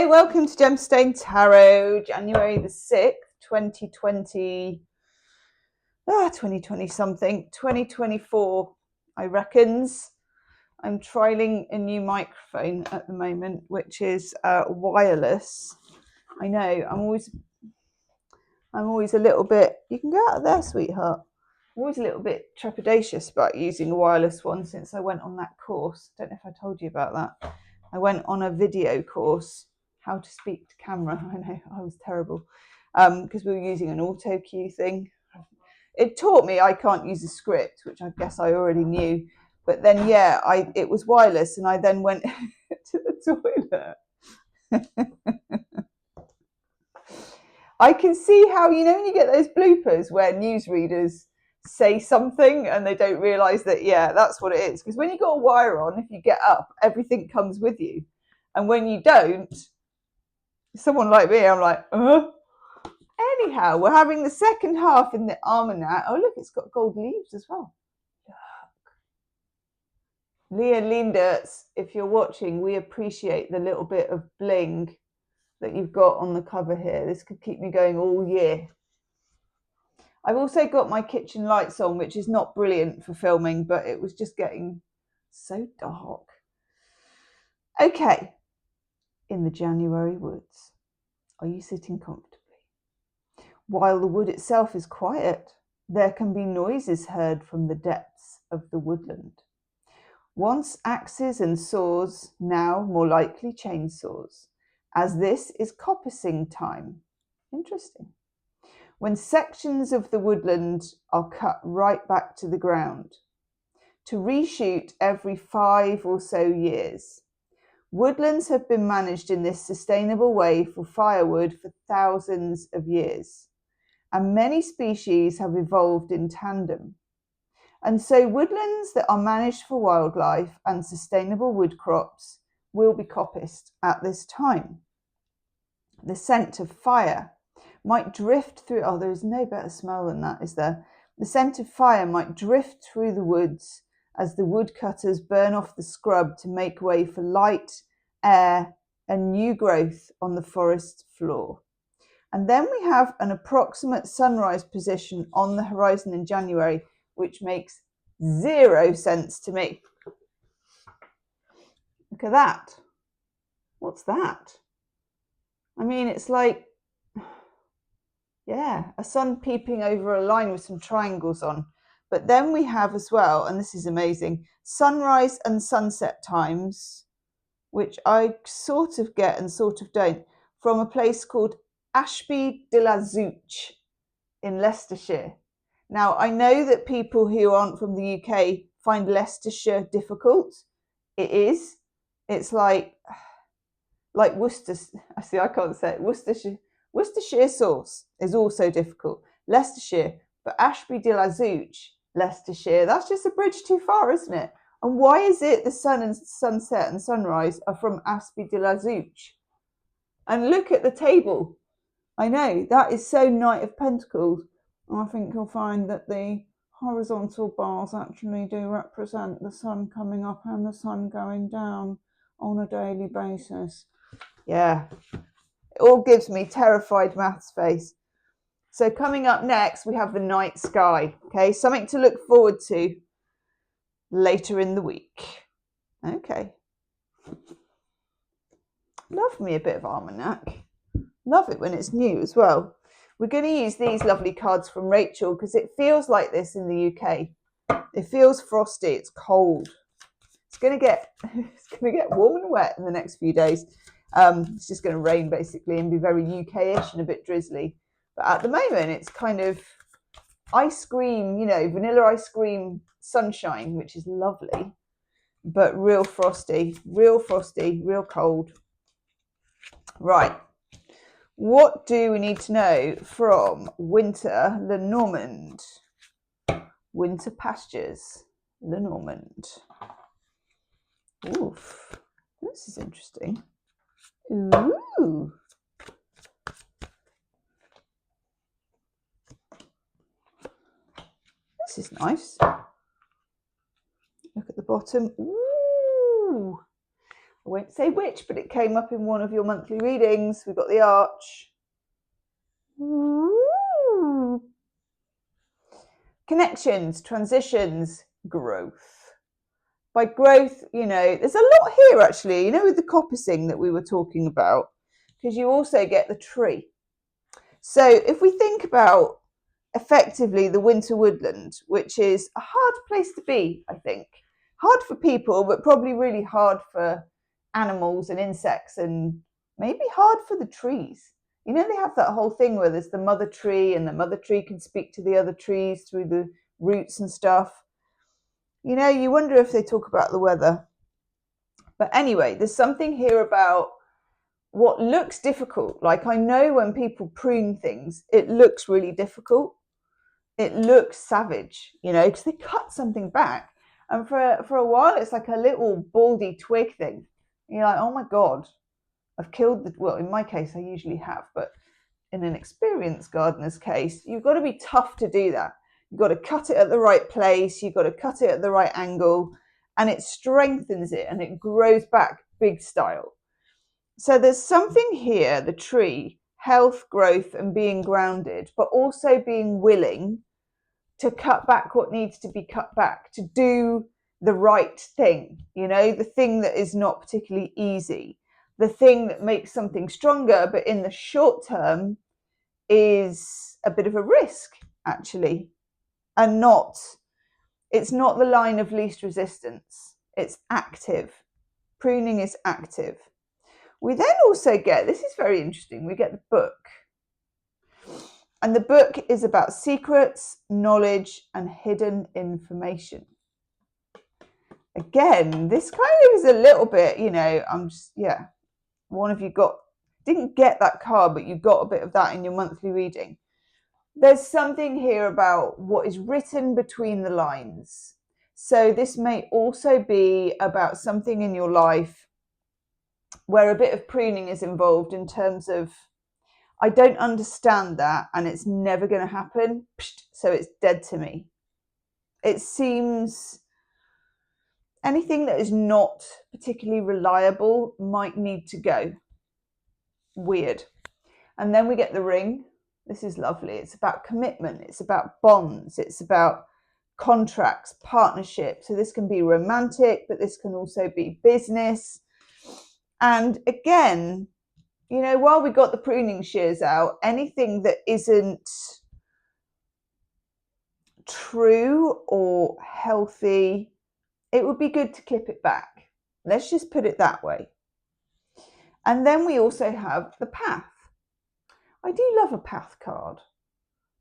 Hi, welcome to Gemstone Tarot, January the 6th, 2020, 2020 something, 2024, I reckons. I'm trialing a new microphone at the moment, which is wireless. I know, I'm always a little bit, you can go out of there, sweetheart. I'm always a little bit trepidatious about using a wireless one since I went on that course. Don't know if I told you about that. I went on a video course, how to speak to camera. I know, I was terrible because we were using an auto cue thing. It taught me I can't use a script, which I guess I already knew. But then, yeah, it was wireless, and I then went to the toilet. I can see how, you know, when you get those bloopers where newsreaders say something and they don't realise that, yeah, that's what it is. Because when you got a wire on, if you get up, everything comes with you. And when you don't, someone like me, I'm like, Anyhow, we're having the second half in the almanac. Oh, look, it's got gold leaves as well. Leah Lindertz, if you're watching, we appreciate the little bit of bling that you've got on the cover here. This could keep me going all year. I've also got my kitchen lights on, which is not brilliant for filming, but it was just getting so dark. Okay, in the January woods, are you sitting comfortably? While the wood itself is quiet, there can be noises heard from the depths of the woodland. Once axes and saws, now more likely chainsaws, as this is coppicing time. Interesting. When sections of the woodland are cut right back to the ground, to reshoot every 5 or so years. Woodlands have been managed in this sustainable way for firewood for thousands of years, and many species have evolved in tandem. And so woodlands that are managed for wildlife and sustainable wood crops will be coppiced at this time. The scent of fire might drift through, oh, there is no better smell than that, is there? The scent of fire might drift through the woods as the woodcutters burn off the scrub to make way for light, air, and new growth on the forest floor. And then we have an approximate sunrise position on the horizon in January, which makes 0 sense to me. Look at that. What's that? I mean, it's like, yeah, a sun peeping over a line with some triangles on. But then we have as well, and this is amazing, sunrise and sunset times, which I sort of get and sort of don't, from a place called Ashby de la Zouch in Leicestershire. Now, I know that people who aren't from the UK find Leicestershire difficult. It is. It's like Worcester. See, I can't say it. Worcestershire sauce is also difficult. Leicestershire, but Ashby de la Zouch, Leicestershire, that's just a bridge too far, isn't it? And why is it the sun and sunset and sunrise are from Ashby de la Zouch? And look at the table. I know, that is so Knight of Pentacles. I think you'll find that the horizontal bars actually do represent the sun coming up and the sun going down on a daily basis. Yeah, it all gives me terrified maths face. So coming up next, we have the night sky. Okay, something to look forward to later in the week. Okay. Love me a bit of almanac. Love it when it's new as well. We're going to use these lovely cards from Rachel because it feels like this in the UK. It feels frosty. It's cold. It's going to get warm and wet in the next few days. It's just going to rain basically and be very UK-ish and a bit drizzly. But at the moment, it's kind of ice cream, you know, vanilla ice cream sunshine, which is lovely, but real frosty, real cold. Right. What do we need to know from Winter Lenormand? Winter Pastures, Lenormand. Oof, this is interesting. Ooh. This is nice. Look at the bottom. Ooh. I won't say which, but it came up in one of your monthly readings. We've got the arch. Ooh. Connections, transitions, growth. By growth, you know, there's a lot here actually, you know, with the coppicing that we were talking about, because you also get the tree. So if we think about effectively the winter woodland, which is a hard place to be, I think. Hard for people, but probably really hard for animals and insects, and maybe hard for the trees. You know, they have that whole thing where there's the mother tree, and the mother tree can speak to the other trees through the roots and stuff. You know, you wonder if they talk about the weather. But anyway, there's something here about what looks difficult. Like, I know when people prune things, it looks really difficult. It looks savage, you know, because they cut something back. And for a while, it's like a little baldy twig thing. You're like, oh my God, I've killed the, well, in my case, I usually have, but in an experienced gardener's case, you've got to be tough to do that. You've got to cut it at the right place. You've got to cut it at the right angle, and it strengthens it and it grows back big style. So there's something here, the tree, health, growth, and being grounded, but also being willing to cut back what needs to be cut back, to do the right thing, you know, the thing that is not particularly easy, the thing that makes something stronger, but in the short term is a bit of a risk, actually, and it's not the line of least resistance. It's active. Pruning is active. We then also get, this is very interesting, we get the book. And the book is about secrets, knowledge, and hidden information. Again, this kind of is a little bit, you know, one of you didn't get that card, but you got a bit of that in your monthly reading. There's something here about what is written between the lines. So this may also be about something in your life where a bit of pruning is involved in terms of, I don't understand that, and it's never going to happen, so it's dead to me. It seems anything that is not particularly reliable might need to go. Weird. And then we get the ring. This is lovely. It's about commitment. It's about bonds. It's about contracts, partnership. So this can be romantic, but this can also be business. And again, you know, while we got the pruning shears out, anything that isn't true or healthy, it would be good to clip it back. Let's just put it that way. And then we also have the path. I do love a path card.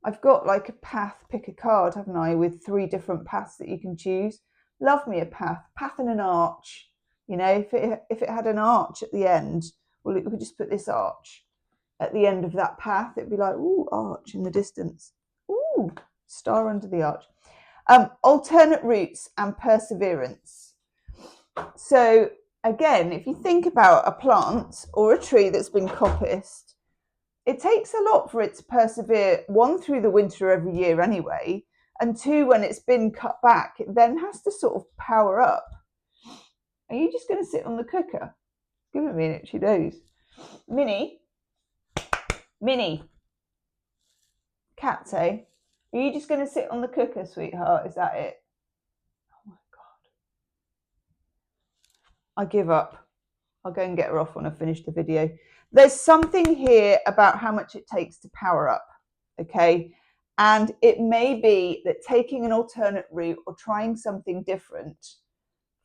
I've got like a path, pick a card, haven't I, with 3 different paths that you can choose. Love me a path and an arch. You know, if it had an arch at the end, well, we could just put this arch at the end of that path. It'd be like, ooh, arch in the distance. Ooh, star under the arch. Alternate routes and perseverance. So again, if you think about a plant or a tree that's been coppiced, it takes a lot for it to persevere, 1, through the winter every year anyway, and 2, when it's been cut back, it then has to sort of power up. Are you just going to sit on the cooker? Give it a minute, she knows. Minnie, cats, eh? Are you just going to sit on the cooker, sweetheart? Is that it? Oh my God. I give up. I'll go and get her off when I finish the video. There's something here about how much it takes to power up, okay? And it may be that taking an alternate route or trying something different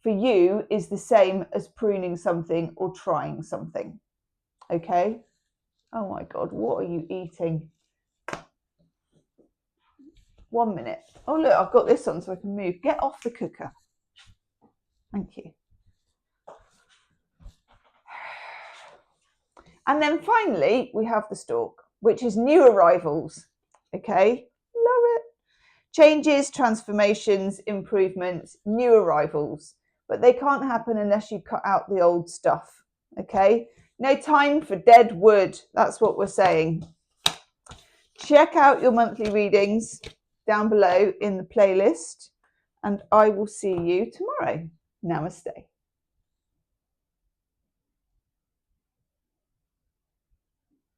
for you is the same as pruning something or trying something, okay? Oh my God, what are you eating? 1 minute. Oh look, I've got this on so I can move. Get off the cooker. Thank you. And then finally, we have the stalk, which is new arrivals, okay? Love it. Changes, transformations, improvements, new arrivals. But they can't happen unless you cut out the old stuff, okay? No time for dead wood. That's what we're saying. Check out your monthly readings down below in the playlist, and I will see you tomorrow. Namaste.